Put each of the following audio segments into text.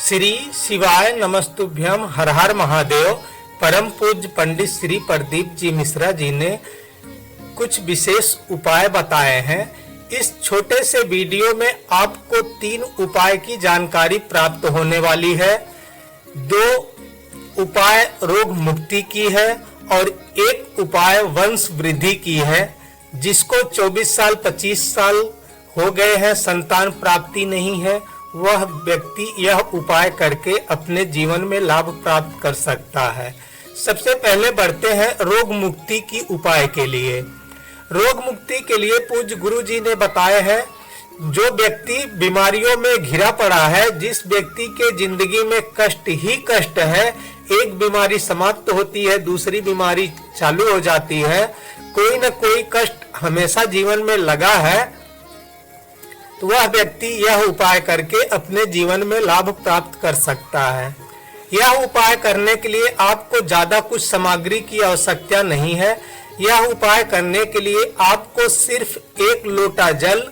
श्री शिवाय नमस्तुभ्यम। हर हर महादेव। परम पूज्य पंडित श्री प्रदीप जी मिश्रा जी ने कुछ विशेष उपाय बताए हैं। इस छोटे से वीडियो में आपको 3 उपाय की जानकारी प्राप्त होने वाली है। 2 उपाय रोग मुक्ति की है और 1 उपाय वंश वृद्धि की है। जिसको 24 साल 25 साल हो गए हैं, संतान प्राप्ति नहीं है, वह व्यक्ति यह उपाय करके अपने जीवन में लाभ प्राप्त कर सकता है। सबसे पहले बढ़ते हैं रोग मुक्ति की उपाय के लिए। रोग मुक्ति के लिए पूज्य गुरु जी ने बताए हैं, जो व्यक्ति बीमारियों में घिरा पड़ा है, जिस व्यक्ति के जिंदगी में कष्ट ही कष्ट है, एक बीमारी समाप्त होती है, दूसरी बीमारी चालू हो जाती है, कोई न कोई कष्ट हमेशा जीवन में लगा है, तो वह व्यक्ति यह उपाय करके अपने जीवन में लाभ प्राप्त कर सकता है। यह उपाय करने के लिए आपको ज्यादा कुछ सामग्री की आवश्यकता नहीं है। यह उपाय करने के लिए आपको सिर्फ 1 लोटा जल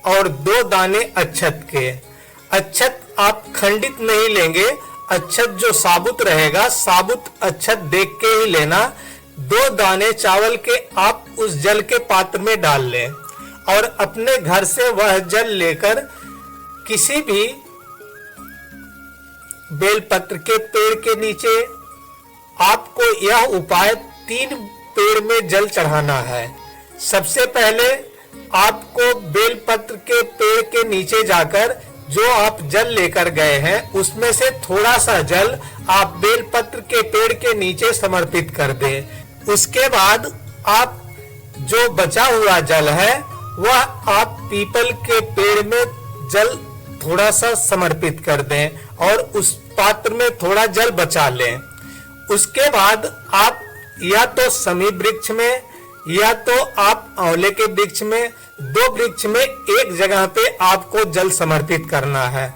और 2 दाने अक्षत के। अक्षत आप खंडित नहीं लेंगे, अक्षत जो साबुत रहेगा, साबुत अक्षत देख के ही लेना। 2 दाने चावल के आप उस जल के पात्र में डाल लें और अपने घर से वह जल लेकर किसी भी बेलपत्र के पेड़ के नीचे आपको यह उपाय 3 पेड़ में जल चढ़ाना है। सबसे पहले आपको बेलपत्र के पेड़ के नीचे जाकर जो आप जल लेकर गए हैं, उसमें से थोड़ा सा जल आप बेलपत्र के पेड़ के नीचे समर्पित कर दें। उसके बाद आप जो बचा हुआ जल है, वह आप पीपल के पेड़ में जल थोड़ा सा समर्पित कर दें और उस पात्र में थोड़ा जल बचा लें। उसके बाद आप या तो समी वृक्ष में या तो आप आंवले के वृक्ष में, 2 वृक्ष में एक जगह पे आपको जल समर्पित करना है।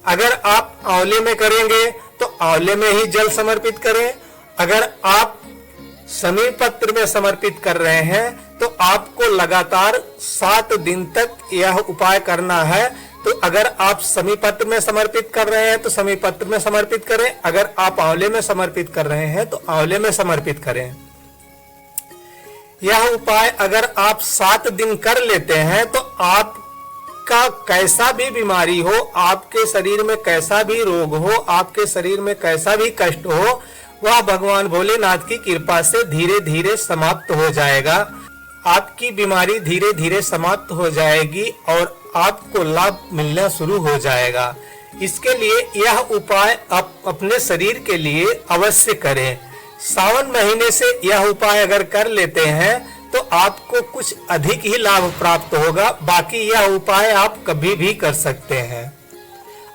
अगर आप आंवले में करेंगे तो आंवले में ही जल समर्पित करें। अगर आप समी पत्र में समर्पित कर रहे हैं तो आपको लगातार 7 दिन तक यह उपाय करना है। तो अगर आप समी पत्र में समर्पित कर रहे हैं तो समी पत्र में समर्पित करें, अगर आप आंवले में समर्पित कर रहे हैं तो आंवले में समर्पित करें। यह उपाय अगर आप 7 दिन कर लेते हैं तो आपका कैसा भी बीमारी हो, आपके शरीर में कैसा भी रोग हो, आपके शरीर में कैसा भी कष्ट हो, वह भगवान भोलेनाथ की कृपा से धीरे धीरे समाप्त हो जाएगा। आपकी बीमारी धीरे धीरे समाप्त हो जाएगी और आपको लाभ मिलना शुरू हो जाएगा। इसके लिए यह उपाय आप अपने शरीर के लिए अवश्य करें। सावन महीने से यह उपाय अगर कर लेते हैं तो आपको कुछ अधिक ही लाभ प्राप्त होगा। बाकी यह उपाय आप कभी भी कर सकते हैं।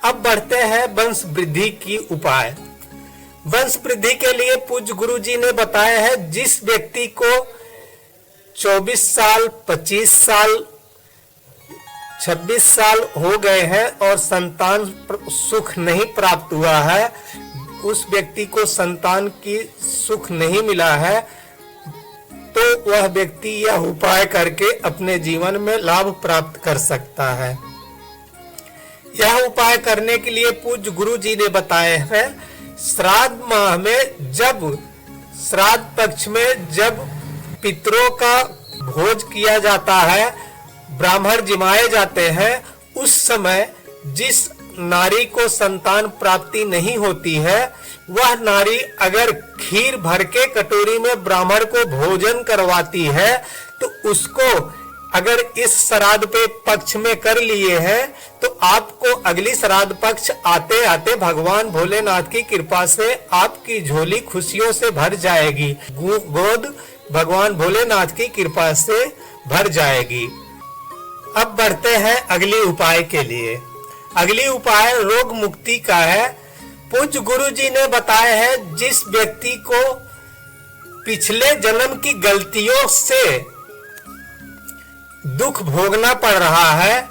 अब बढ़ते हैं वंश वृद्धि की उपाय। वंश वृद्धि के लिए पूज्य गुरु जी ने बताया है, जिस व्यक्ति को 24 साल 25 साल 26 साल हो गए हैं और संतान सुख नहीं प्राप्त हुआ है, उस व्यक्ति को संतान की सुख नहीं मिला है, तो वह व्यक्ति यह उपाय करके अपने जीवन में लाभ प्राप्त कर सकता है। यह उपाय करने के लिए पूज्य गुरु जी ने बताए हैं, श्राद्ध माह में जब श्राद्ध पक्ष में जब पितरों का भोज किया जाता है, ब्राह्मण जिमाए जाते हैं, उस समय जिस नारी को संतान प्राप्ति नहीं होती है, वह नारी अगर खीर भर के कटोरी में ब्राह्मण को भोजन करवाती है, तो उसको अगर इस श्राद्ध पे पक्ष में कर लिए हैं तो आपको अगली श्राद्ध पक्ष आते आते भगवान भोलेनाथ की कृपा से आपकी झोली खुशियों से भर जाएगी। गोद भगवान भोलेनाथ की कृपा से भर जाएगी। अब बढ़ते हैं अगली उपाय के लिए। अगली उपाय रोग मुक्ति का है। पूज्य गुरु जी ने बताया है, जिस व्यक्ति को पिछले जन्म की गलतियों से दुख भोगना पड़ रहा है,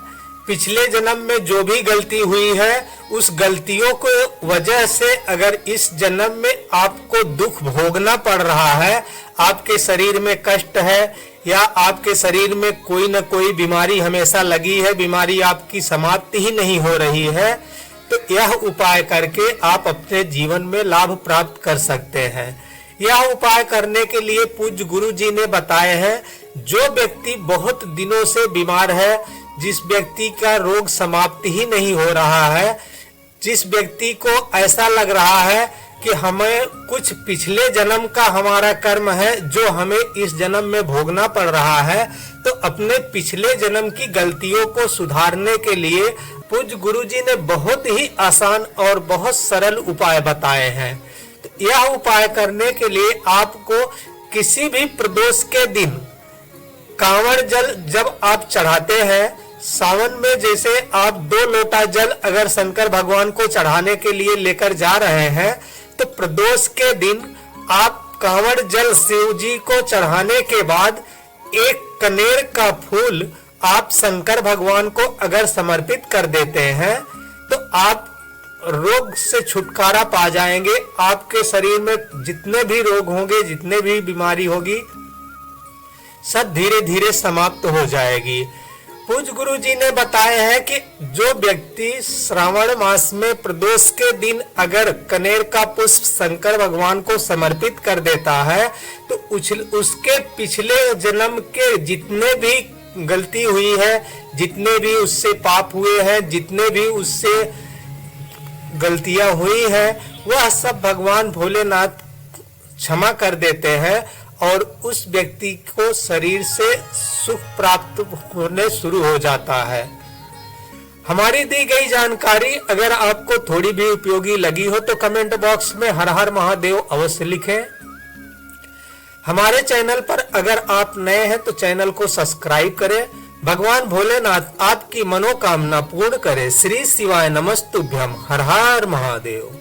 पिछले जन्म में जो भी गलती हुई है, उस गलतियों को वजह से अगर इस जन्म में आपको दुख भोगना पड़ रहा है, आपके शरीर में कष्ट है या आपके शरीर में कोई न कोई बीमारी हमेशा लगी है, बीमारी आपकी समाप्ति ही नहीं हो रही है, तो यह उपाय करके आप अपने जीवन में लाभ प्राप्त कर सकते हैं। यह उपाय करने के लिए पूज्य गुरु जी ने बताए हैं, जो व्यक्ति बहुत दिनों से बीमार है, जिस व्यक्ति का रोग समाप्ति ही नहीं हो रहा है, जिस व्यक्ति को ऐसा लग रहा है कि हमें कुछ पिछले जन्म का हमारा कर्म है जो हमें इस जन्म में भोगना पड़ रहा है, तो अपने पिछले जन्म की गलतियों को सुधारने के लिए पूज्य गुरु जी ने बहुत ही आसान और बहुत सरल उपाय बताए हैं। तो यह उपाय करने के लिए आपको किसी भी प्रदोष के दिन कांवड़ जल जब आप चढ़ाते हैं, सावन में जैसे आप 2 लोटा जल अगर शंकर भगवान को चढ़ाने के लिए लेकर जा रहे हैं, तो प्रदोष के दिन आप कांवड़ जल शिव जी को चढ़ाने के बाद एक कनेर का फूल आप शंकर भगवान को अगर समर्पित कर देते हैं, तो आप रोग से छुटकारा पा जाएंगे। आपके शरीर में जितने भी रोग होंगे, जितने भी बीमारी होगी, सब धीरे धीरे समाप्त हो जाएगी। पूज्य गुरु जी ने बताया है कि जो व्यक्ति श्रावण मास में प्रदोष के दिन अगर कनेर का पुष्प शंकर भगवान को समर्पित कर देता है, तो उसके पिछले जन्म के जितने भी गलती हुई है, जितने भी उससे पाप हुए हैं, जितने भी उससे गलतियां हुई हैं, वह सब भगवान भोलेनाथ क्षमा कर देते हैं और उस व्यक्ति को शरीर से सुख प्राप्त होने शुरू हो जाता है। हमारी दी गई जानकारी अगर आपको थोड़ी भी उपयोगी लगी हो तो कमेंट बॉक्स में हर हर महादेव अवश्य लिखें। हमारे चैनल पर अगर आप नए हैं तो चैनल को सब्सक्राइब करें। भगवान भोलेनाथ आपकी मनोकामना पूर्ण करे। श्री शिवाय नमस्तुभ्यम। हर हर महादेव।